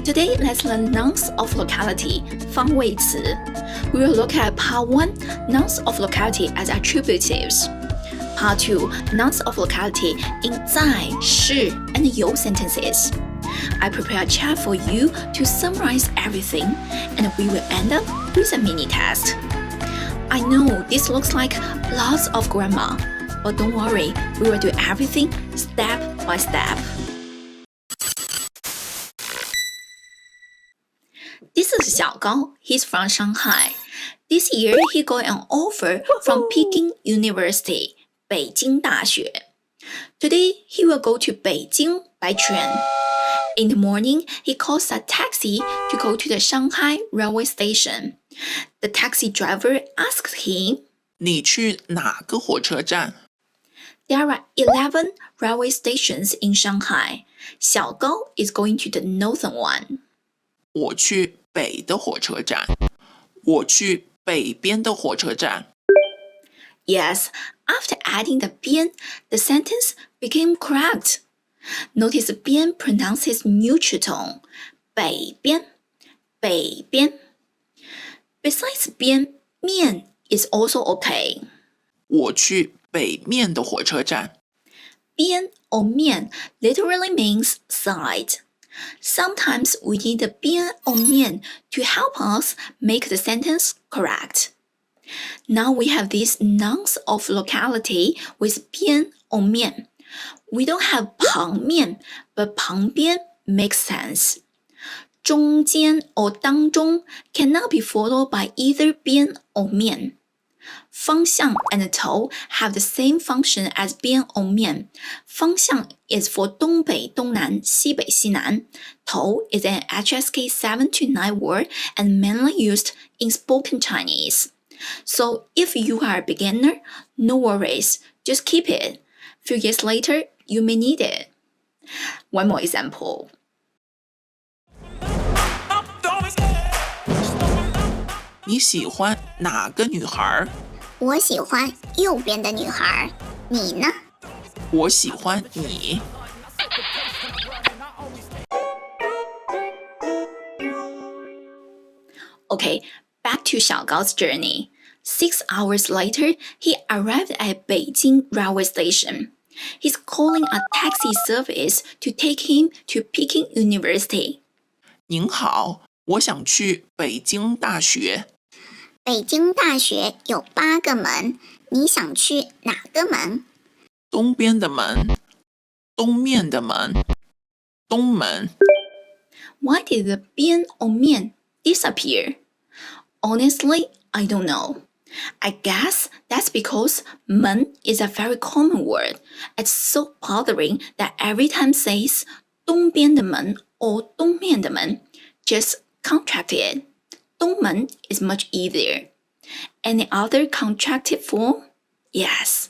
Today, let's learn nouns of locality, 方位词. We will look at Part 1, nouns of locality as attributives. Part 2, nouns of locality in 在, 是, and 有 sentences. I prepare a chat for you to summarize everything, and we will end up with a mini test. I know this looks like lots of grammar, but don't worry, we will do everything step by step. This is Xiao Gao. He's from Shanghai. This year, he got an offer from Peking University, 北京大学. Today, he will go to Beijing by train. In the morning, he calls a taxi to go to the Shanghai railway station. The taxi driver asked him, 你去哪个火车站? There are 11 railway stations in Shanghai. Xiao Gao is going to the northern one. 我去北的火车站。我去北边的火车站。 Yes, after adding the 边, the sentence became correct. Notice 边 pronounces neutral tone. 北边, 北边. Besides 边, 面 is also okay. 我去北面的火车站。边 or 面 literally means side. Sometimes we need the 边 or 面 to help us make the sentence correct. Now we have these nouns of locality with 边 or 面. We don't have 旁面, but 旁边 makes sense. 中间 or 当中 cannot be followed by either 边 or 面. 方向 and 头 have the same function as 边 or 面. 方向 is for 东北东南西北西南. 头 is an HSK 7 to 9 word and mainly used in spoken Chinese. So if you are a beginner, no worries, just keep it. Few years later, you may need it. One more example. 你喜欢哪个女孩？我喜欢右边的女孩，你呢？我喜欢你。Okay, back to Xiao Gao's journey. 6 hours later, he arrived at Beijing railway station. He's calling a taxi service to take him to Peking University. 您好，我想去北京大学。北京大学有8个门，你想去哪个门？东边的门，东面的门，东门。 Why did the 边 or 面 disappear? Honestly, I don't know. I guess that's because 门 is a very common word. It's so bothering that every time says 东边的门 or 东面的门, just contract it. 东门 is much easier. Any other contracted form? Yes. .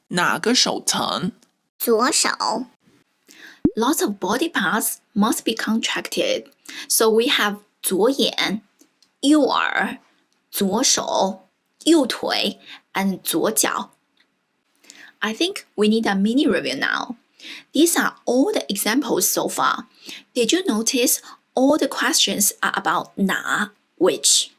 哪个手层？左手。 Lots of body parts must be contracted. So we have 左眼, 右耳, 左手, 右腿, and 左脚. I think we need a mini review now. These are all the examples so far. Did you notice all the questions are about 哪, which?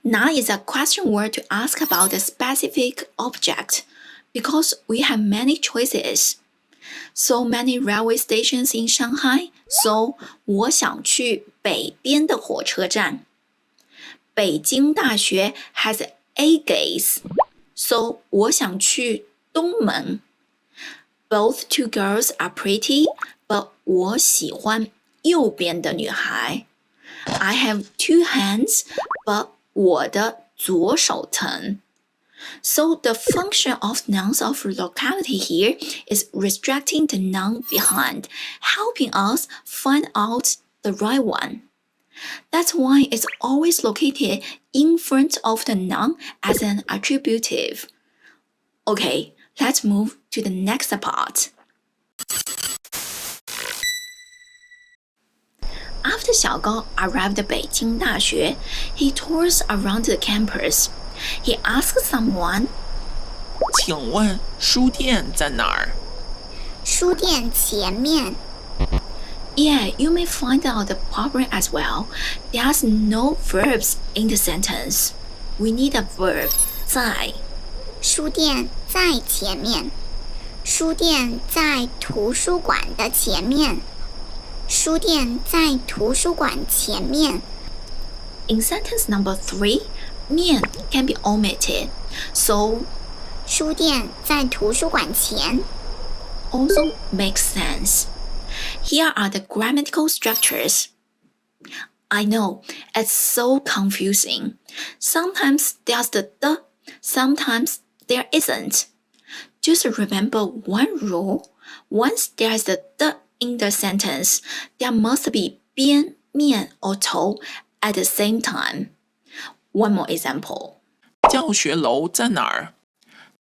哪 is a question word to ask about a specific object because we have many choices. So many railway stations in Shanghai, so 我想去北边的火车站. 北京大学 has 8 gates, so 我想去东门. Both two girls are pretty, but 我喜欢右边的女孩. I have 2 hands, but 我的左手疼. So the function of nouns of locality here is restricting the noun behind, helping us find out the right one. That's why it's always located in front of the noun as an attributive. Okay, let's move to the next part. After 小高 arrived at 北京大学, he tours around the campus. He asks someone, 请问书店在哪儿？书店前面。 Yeah, you may find out the problem as well. There's no verbs in the sentence. We need a verb, 在。书店在前面。书店在图书馆的前面。书店在图书馆前面。 In sentence number 3, 面 can be omitted. So, 书店在图书馆前。 also makes sense. Here are the grammatical structures. I know, it's so confusing. Sometimes there's the sometimes there isn't. Just remember one rule. Once there's the in the sentence, there must be 边, 面 or 头 at the same time. One more example. 教学楼在哪儿？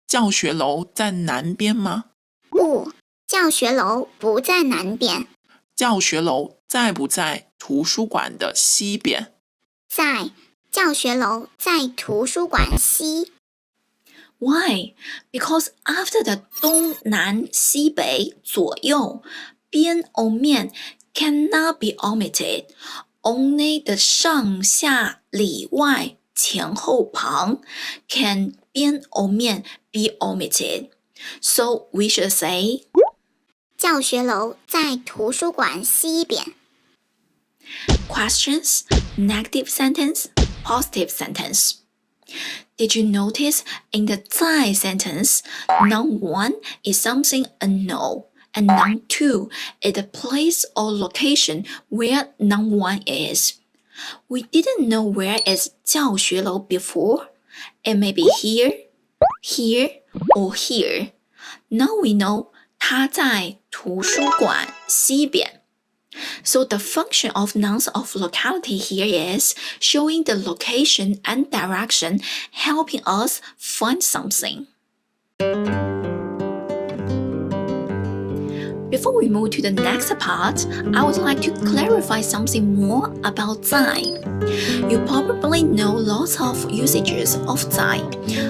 教学楼在南边吗？不，教学楼不在南边，教学楼在不在图书馆的西边？在。教学楼在图书馆西。 Why? Because after the 东南西北左右, 边 or 面 cannot be omitted. Only the 上下里外前后旁 can 边 or 面 be omitted. So we should say 教学楼在图书馆西边。 questions, negative sentence, positive sentence. Did you notice in the 在 sentence, noun 1 is something a no, and noun 2 is the place or location where noun 1 is. We didn't know where is 教学楼 before. It may be here, here, or here. Now we know 它在图书馆西边. So the function of nouns of locality here is showing the location and direction, helping us find something. Before we move to the next part, I would like to clarify something more about 在. You probably know lots of usages of 在.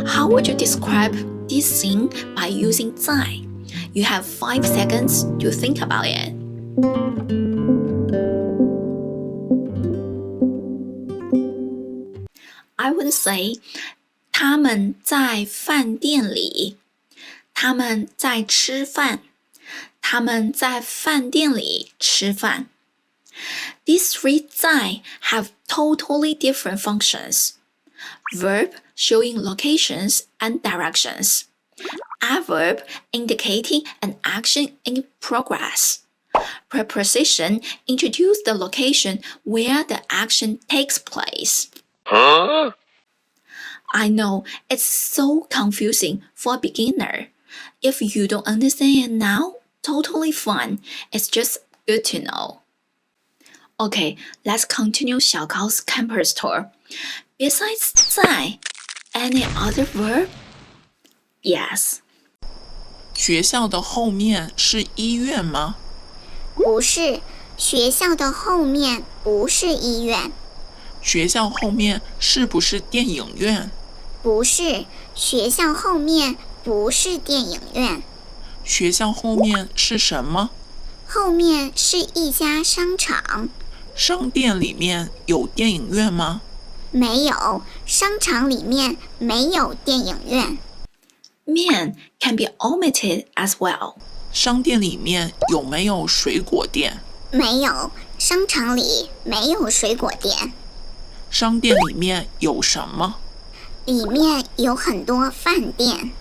How would you describe this thing by using 在? You have 5 seconds to think about it. I would say 他们在饭店里，他们在吃饭，他们在饭店里吃饭。These 3 在 have totally different functions. Verb showing locations and directions. Adverb indicating an action in progress. Preposition introduce the location where the action takes place. I know it's so confusing for a beginner. If you don't understand it now, totally fine. It's just good to know. Okay, let's continue 小高's campus tour. Besides 在, any other verb? Yes. 学校的后面是医院吗？不是，学校的后面不是医院。学校后面是不是电影院？不是，学校后面不是电影院。学校后面是什么？后面是一家商场。商店里面有电影院吗？没有，商场里面没有电影院。面 can be omitted as well. 商店里面有没有水果店？没有，商场里没有水果店。商店里面有什么？里面有很多饭店。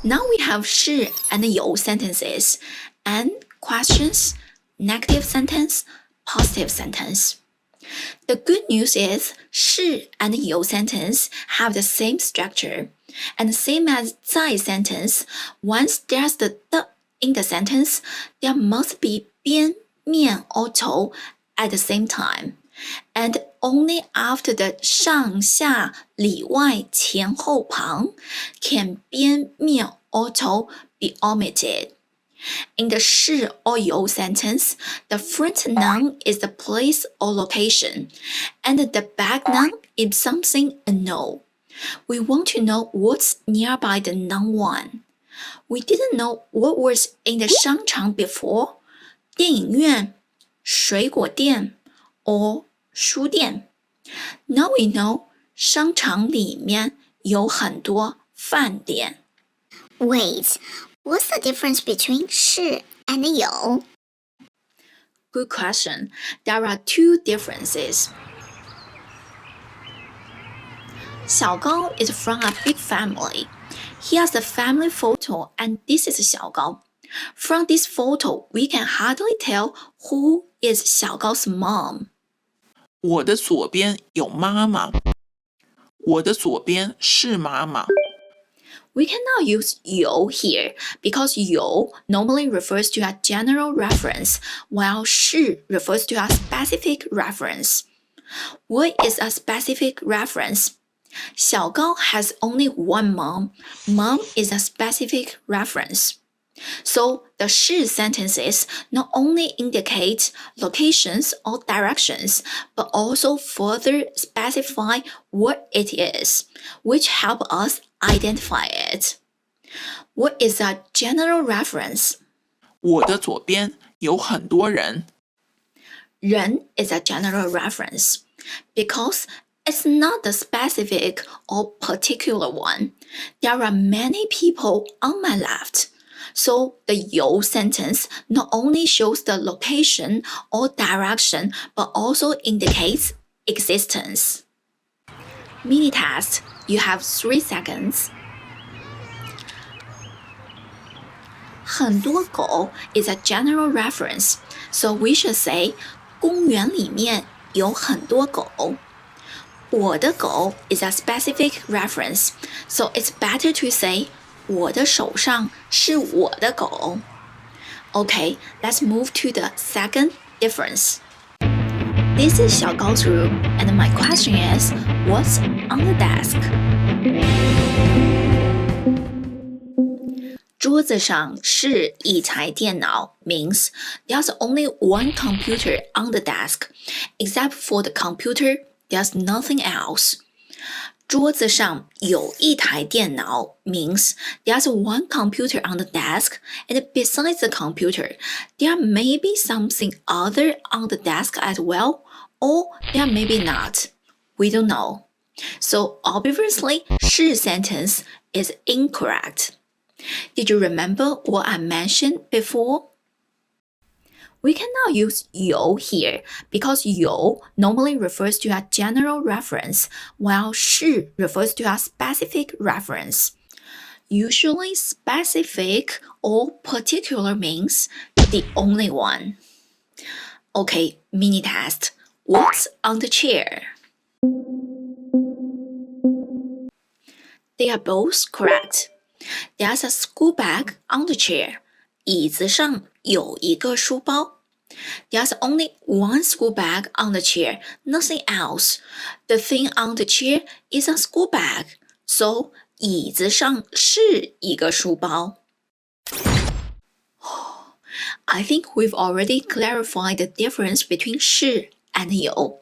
Now we have 是 and 有 sentences and questions, negative sentence, positive sentence. The good news is 是 and 有 sentence have the same structure. And same as 在 sentence, once there's the in the sentence, there must be 边, 面 or 头 at the same time. And only after the 上下里外前后旁 can 边面 or 头 be omitted. In the 是 or 有 sentence, the front noun is the place or location, and the back noun is something unknown. We want to know what's nearby the noun one. We didn't know what was in the 商场 before, 电影院, 水果店, or 书店. Now we know 商场里面有很多饭店。 Wait, what's the difference between 是 and 有? Good question. There are two differences. 小高 is from a big family. He has a family photo and this is 小高. From this photo, we can hardly tell who is 小高's mom. 我的左边有妈妈，我的左边是妈妈。We cannot use 有 here because 有 normally refers to a general reference, while 是 refers to a specific reference. What is a specific reference? 小高 has only one mom. Mom is a specific reference. So the 是 sentences not only indicate locations or directions, but also further specify what it is, which help us identify it. What is a general reference? 我的左边有很多人。人 is a general reference because it's not the specific or particular one. There are many people on my left. So the 有 sentence not only shows the location or direction, but also indicates existence. Mini test. You have 3 seconds. 很多狗 is a general reference, so we should say 公园里面有很多狗。我的狗 is a specific reference, so it's better to say 我的手上是我的狗。Okay, let's move to the second difference. This is 小高's room, and my question is, what's on the desk? 桌子上是一台电脑 means there's only one computer on the desk. Except for the computer, there's nothing else. 桌子上有一台电脑 means there's one computer on the desk, and besides the computer, there may be something other on the desk as well, or there may be not. We don't know. So obviously, 是 sentence is incorrect. Did you remember what I mentioned before? We cannot use 有 here because 有 normally refers to a general reference, while 是 refers to a specific reference. Usually specific or particular means the only one. Okay, mini test. What's on the chair? They are both correct. There's a school bag on the chair. 椅子上有一个书包。There's only one school bag on the chair, nothing else. The thing on the chair is a school bag. So, 椅子上是一个书包。I think we've already clarified the difference between 是 and 有。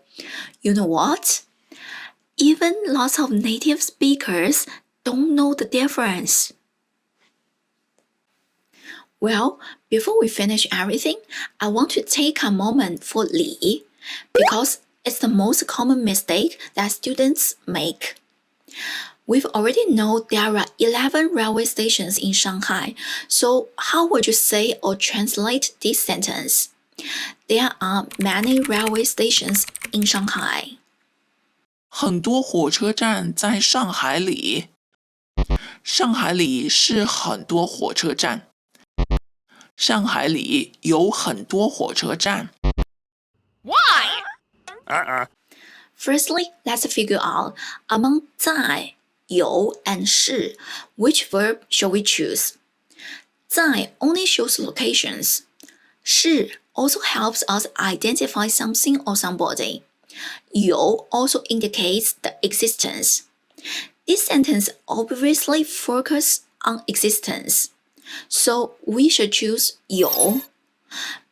You know what? Even lots of native speakers don't know the difference. Well, before we finish everything, I want to take a moment for 礼 because it's the most common mistake that students make. We've already know there are 11 railway stations in Shanghai, so how would you say or translate this sentence? There are many railway stations in Shanghai. 很多火车站在上海里。上海里是很多火车站。上海里有很多火车站。Why? Firstly, let's figure out among 在, 有 and 是, which verb shall we choose? 在 only shows locations. 是 also helps us identify something or somebody. 有 also indicates the existence. This sentence obviously focuses on existence. So we should choose 有。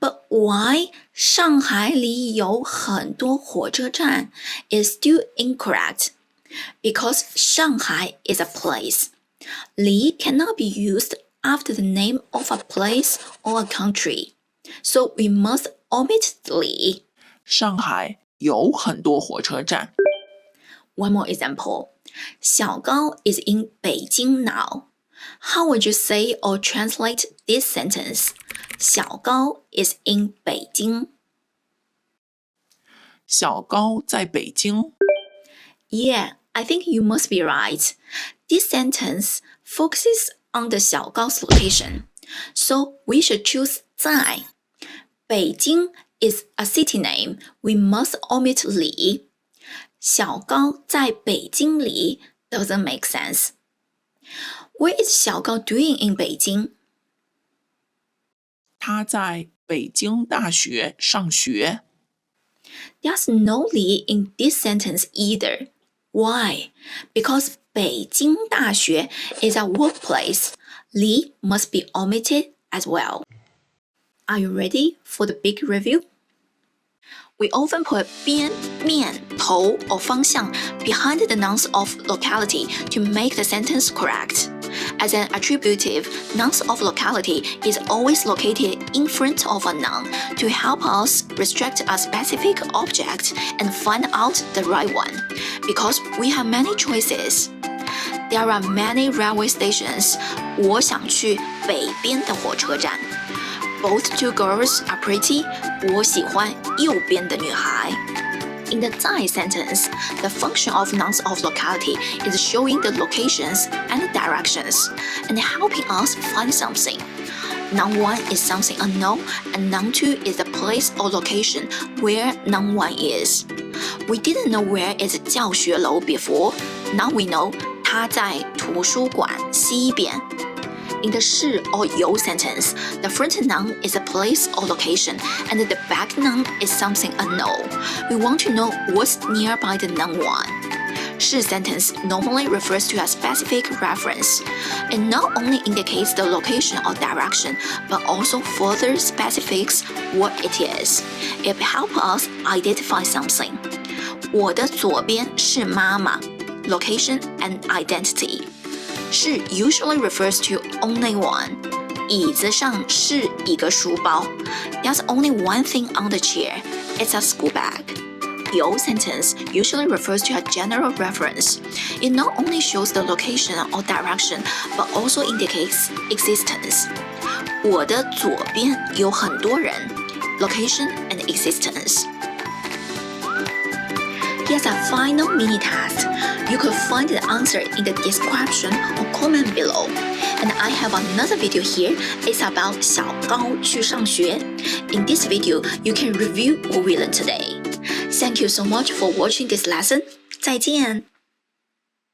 But why 上海里有很多火车站 is still incorrect. Because Shanghai is a place. 里 cannot be used after the name of a place or a country. So we must omit 里。上海有很多火车站。One more example. 小高 is in 北京 now. How would you say or translate this sentence? 小高 is in 北京。小高在北京。Yeah, I think you must be right. This sentence focuses on the 小高's location. So we should choose 在。北京 is a city name. We must omit 里。小高在北京里 doesn't make sense. What is 小高 doing in 北京？他在北京大学上学。There's no 里 in this sentence either. Why? Because 北京大学 is a workplace. 里 must be omitted as well. Are you ready for the big review? We often put 边、面、头 or 方向 behind the nouns of locality to make the sentence correct. As an attributive, nouns of locality is always located in front of a noun to help us restrict a specific object and find out the right one. Because we have many choices. There are many railway stations. 我想去北边的火车站。Both two girls are pretty. 我喜欢右边的女孩。In the 在 sentence, the function of nouns of locality is showing the locations and directions and helping us find something. Noun 1 is something unknown, and noun 2 is the place or location where noun 1 is. We didn't know where is 教学楼 before. Now we know 它在图书馆西边。In the 是 or 有 sentence, the front noun is a place or location, and the back noun is something unknown. We want to know what's nearby the noun 1. 是 sentence normally refers to a specific reference. It not only indicates the location or direction, but also further specifics what it is. It helps us identify something. 我的左边是妈妈 Location and identity. 是 usually refers to only one. 椅子上是一个书包 There's only one thing on the chair. It's a school bag. 有 sentence usually refers to a general reference. It not only shows the location or direction, but also indicates existence. 我的左边有很多人 Location and existence. Here's a final mini task. You could find the answer in the description or comment below. And I have another video here. It's about 小高去上学. In this video, you can review what we learned today. Thank you so much for watching this lesson. 再见。